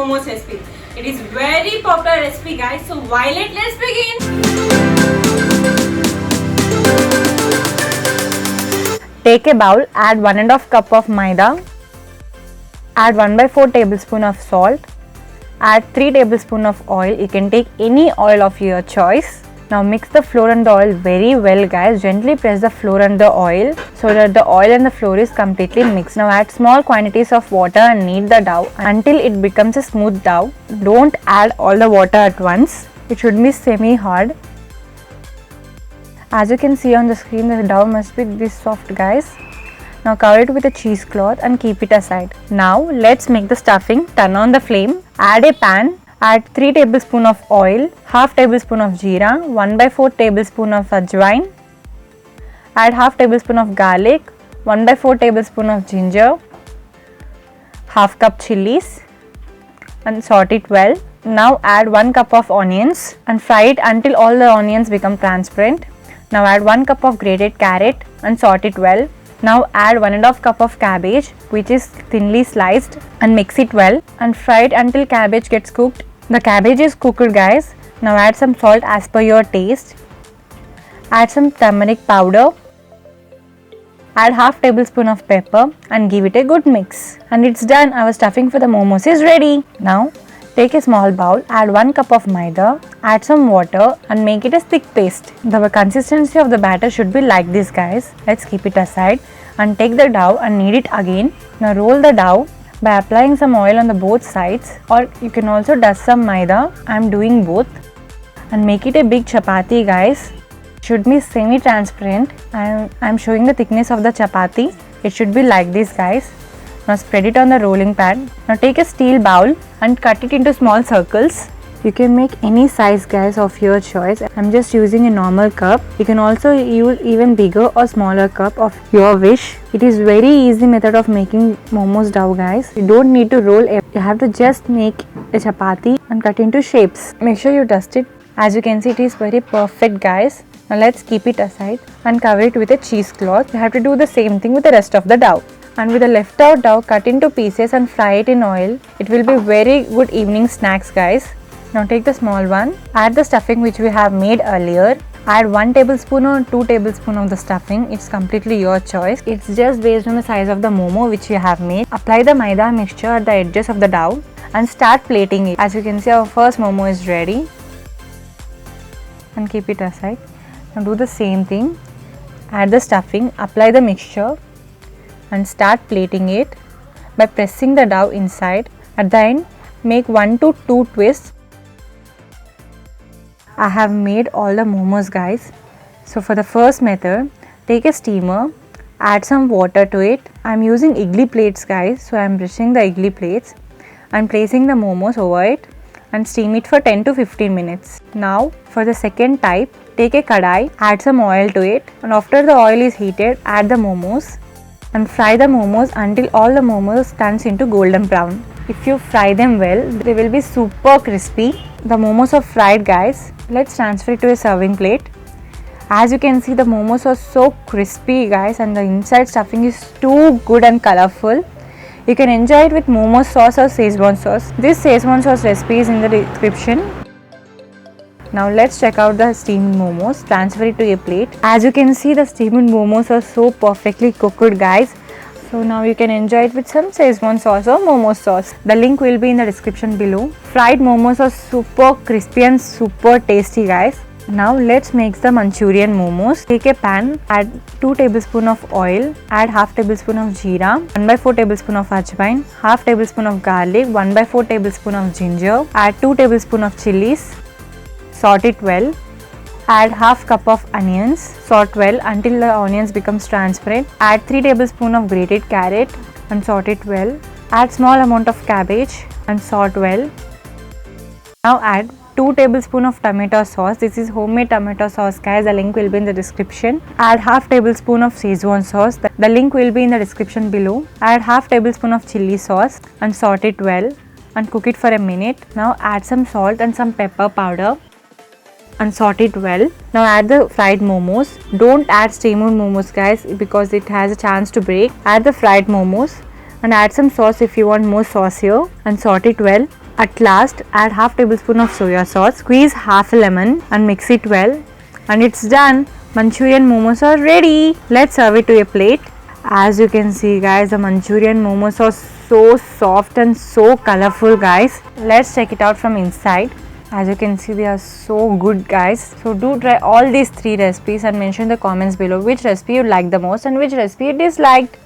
momos recipe. It is very popular recipe guys. So Violet, let's begin. Take a bowl, add 1½ cup of maida, add 1/4 tablespoon of salt, add 3 tablespoon of oil. You can take any oil of your choice. Now mix the flour and the oil very well guys. Gently press the flour and the oil so that the oil and the flour is completely mixed. Now add small quantities of water and knead the dough until it becomes a smooth dough. Don't add all the water at once. It should be semi-hard. As you can see on the screen, the dough must be this soft guys. Now cover it with a cheesecloth and keep it aside. Now let's make the stuffing. Turn on the flame. Add a pan. Add 3 tablespoon of oil, half tablespoon of jeera, 1/4 tablespoon of ajwain. Add half tablespoon of garlic, 1/4 tablespoon of ginger, half cup chilies and saute it well. Now add 1 cup of onions and fry it until all the onions become transparent. Now add 1 cup of grated carrot and saute it well. Now add 1½ cup of cabbage which is thinly sliced and mix it well and fry it until cabbage gets cooked. The cabbage is cooked guys. Now add some salt as per your taste. Add some turmeric powder. Add half tablespoon of pepper and give it a good mix. And it's done. Our stuffing for the momos is ready. Now take a small bowl, add 1 cup of maida, add some water and make it a thick paste. The consistency of the batter should be like this guys. Let's keep it aside and take the dough and knead it again. Now roll the dough by applying some oil on the both sides, or you can also dust some maida. I am doing both, and make it a big chapati guys. It should be semi-transparent. I am showing the thickness of the chapati. It should be like this guys. Now spread it on the rolling pan. Now take a steel bowl and cut it into small circles. You can make any size guys of your choice. I'm just using a normal cup. You can also use even bigger or smaller cup of your wish. It is very easy method of making momos dough guys. You don't need to roll. You have to just make a chapati and cut into shapes. Make sure you dust it. As you can see, it is very perfect guys. Now let's keep it aside and cover it with a cheesecloth. You have to do the same thing with the rest of the dough. And with the left out dough, cut into pieces and fry it in oil. It will be very good evening snacks guys. Now take the small one, add the stuffing which we have made earlier. Add 1 tablespoon or 2 tablespoon of the stuffing. It's completely your choice. It's just based on the size of the momo which you have made. Apply the maida mixture at the edges of the dough and start plating it. As you can see, our first momo is ready. And keep it aside. Now do the same thing. Add the stuffing, apply the mixture and start plating it by pressing the dough inside. At the end, make 1 to 2 twists. I have made all the momos guys. So for the first method, take a steamer, add some water to it. I am using idli plates guys, so I am brushing the idli plates and placing the momos over it and steam it for 10 to 15 minutes. Now for the second type, take a kadai, add some oil to it, and after the oil is heated, add the momos and fry the momos until all the momos turns into golden brown. If you fry them well, they will be super crispy. The momos are fried guys. Let's transfer it to a serving plate. As you can see, the momos are so crispy guys, and the inside stuffing is too good and colorful. You can enjoy it with momo sauce or Szechuan sauce. This Szechuan sauce recipe is in the description. Now let's check out the steamed momos. Transfer it to a plate. As you can see, the steamed momos are so perfectly cooked guys. So now you can enjoy it with some Szechuan sauce or momo sauce. The link will be in the description below. Fried momos are super crispy and super tasty guys. Now let's make the Manchurian momos. Take a pan, add 2 tablespoon of oil, add half tablespoon of jeera, 1/4 tablespoon of ajwain, half tablespoon of garlic, 1/4 tablespoon of ginger, add 2 tablespoon of chilies, saute it well. Add half cup of onions, saute well until the onions becomes transparent. Add 3 tablespoon of grated carrot and saute it well. Add small amount of cabbage and saute well. Now add 2 tablespoon of tomato sauce. This is homemade tomato sauce guys. The link will be in the description. Add half tablespoon of Szechuan sauce. The link will be in the description below. Add half tablespoon of chili sauce and saute it well and cook it for a minute. Now add some salt and some pepper powder and saute it well. Now add the fried momos. Don't add steamed momos guys, because it has a chance to break. Add the fried momos and add some sauce if you want more sauce here and saute it well. At last, add half tablespoon of soya sauce, squeeze half a lemon and mix it well. And it's done. Manchurian momos are ready. Let's serve it to a plate. As you can see guys, the Manchurian momos are so soft and so colorful guys. Let's check it out from inside. As you can see, they are so good guys. So do try all these 3 recipes and mention in the comments below which recipe you liked the most and which recipe you disliked.